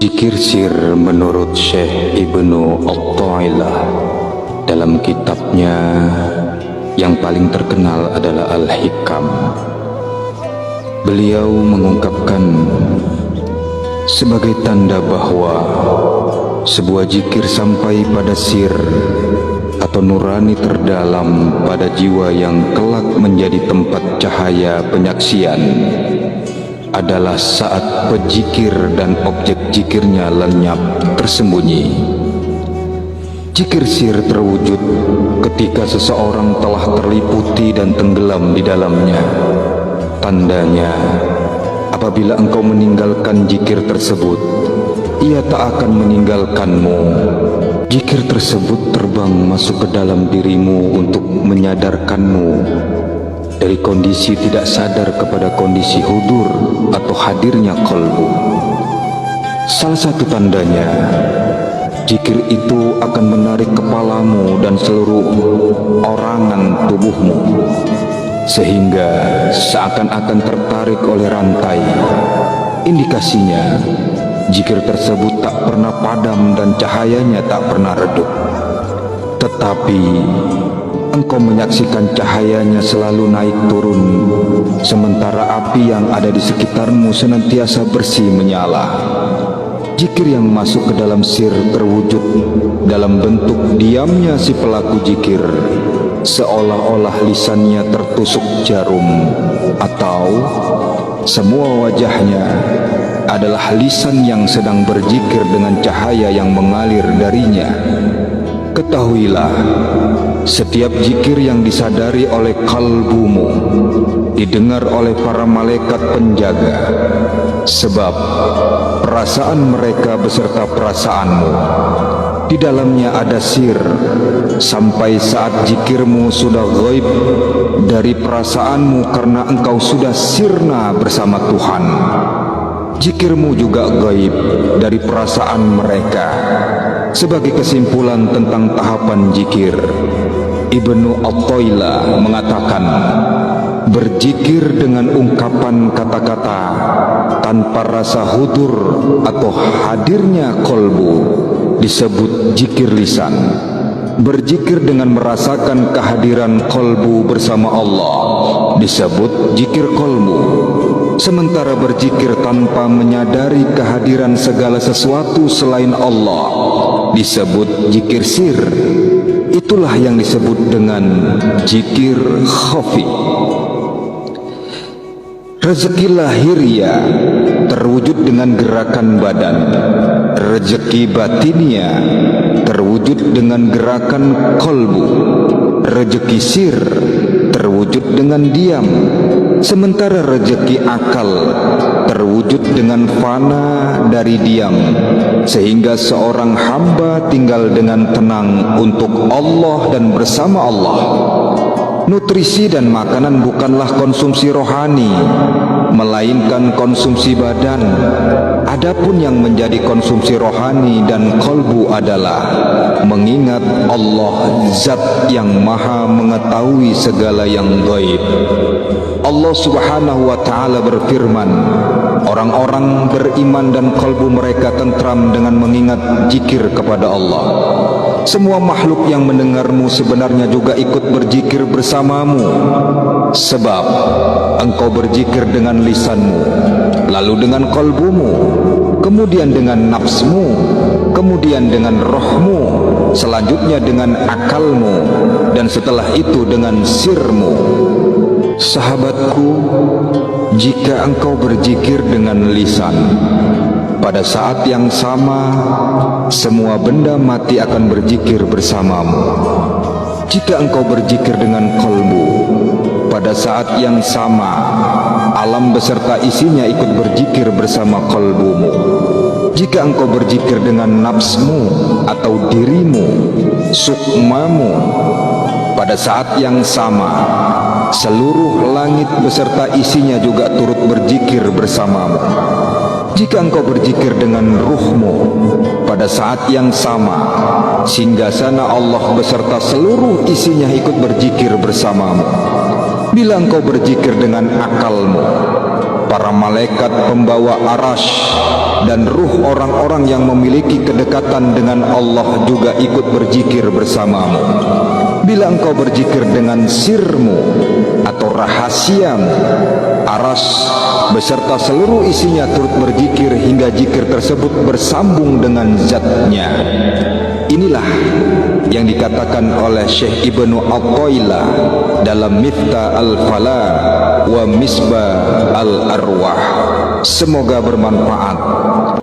Zikir sir menurut Syekh Ibnu Atha'illah dalam kitabnya yang paling terkenal adalah Al-Hikam. Beliau mengungkapkan sebagai tanda bahwa sebuah zikir sampai pada sir atau nurani terdalam pada jiwa yang kelak menjadi tempat cahaya penyaksian adalah saat pezikir dan objek zikirnya lenyap tersembunyi. Zikir sir terwujud ketika seseorang telah terliputi dan tenggelam di dalamnya. Tandanya, apabila engkau meninggalkan zikir tersebut, ia tak akan meninggalkanmu. Zikir tersebut terbang masuk ke dalam dirimu untuk menyadarkanmu dari kondisi tidak sadar kepada kondisi hudur atau hadirnya qalbu. Salah satu tandanya, zikir itu akan menarik kepalamu dan seluruh orangan tubuhmu, sehingga seakan-akan tertarik oleh rantai. Indikasinya, zikir tersebut tak pernah padam dan cahayanya tak pernah redup. Tetapi engkau menyaksikan cahayanya selalu naik turun, sementara api yang ada di sekitarmu senantiasa bersih menyala. Zikir yang masuk ke dalam sir terwujud dalam bentuk diamnya si pelaku zikir, seolah-olah lisannya tertusuk jarum, atau semua wajahnya adalah lisan yang sedang berzikir dengan cahaya yang mengalir darinya. Ketahuilah, setiap zikir yang disadari oleh kalbumu didengar oleh para malaikat penjaga, sebab perasaan mereka beserta perasaanmu. Di dalamnya ada sir, sampai saat zikirmu sudah ghaib dari perasaanmu karena engkau sudah sirna bersama Tuhan. Zikirmu juga gaib dari perasaan mereka. Sebagai kesimpulan tentang tahapan zikir, Ibnu Atha'illah mengatakan, berzikir dengan ungkapan kata-kata tanpa rasa hudur atau hadirnya qalbu disebut zikir lisan. Berzikir dengan merasakan kehadiran qalbu bersama Allah disebut zikir qalbu. Sementara berzikir tanpa menyadari kehadiran segala sesuatu selain Allah disebut zikir sir. Itulah yang disebut dengan zikir khafi. Rezeki lahiriah terwujud dengan gerakan badan. Rezeki batinia terwujud dengan gerakan qalbu. Rezeki sir terwujud dengan diam, sementara rezeki akal terwujud dengan fana dari diam, sehingga seorang hamba tinggal dengan tenang untuk Allah dan bersama Allah. Nutrisi dan makanan bukanlah konsumsi rohani, melainkan konsumsi badan. Adapun yang menjadi konsumsi rohani dan qalbu adalah mengingat Allah, zat yang maha mengetahui segala yang gaib. Allah subhanahu wa ta'ala berfirman, orang-orang beriman dan qalbu mereka tentram dengan mengingat zikir kepada Allah. Semua makhluk yang mendengarmu sebenarnya juga ikut berzikir bersamamu, sebab engkau berzikir dengan lisanmu, lalu dengan qalbumu, kemudian dengan nafsmu, kemudian dengan rohmu, selanjutnya dengan akalmu, dan setelah itu dengan sirmu. Sahabatku, jika engkau berzikir dengan lisan, pada saat yang sama semua benda mati akan berzikir bersamamu. Jika engkau berzikir dengan qalbu, pada saat yang sama alam beserta isinya ikut berzikir bersama qalbumu. Jika engkau berzikir dengan nafsmu atau dirimu, sukmamu, pada saat yang sama seluruh langit beserta isinya juga turut berzikir bersamamu. Jika engkau berzikir dengan ruhmu, pada saat yang sama singgasana Allah beserta seluruh isinya ikut berzikir bersamamu. Bila engkau berzikir dengan akalmu, para malaikat pembawa arash, dan ruh orang-orang yang memiliki kedekatan dengan Allah juga ikut berzikir bersamamu. Bila engkau berzikir dengan sirmu atau rahasiamu, arash beserta seluruh isinya turut berzikir hingga zikir tersebut bersambung dengan zatnya. Inilah yang dikatakan oleh Syekh Ibnu Athaillah dalam Miftah al-Falah wa Misbah al-Arwah. Semoga bermanfaat.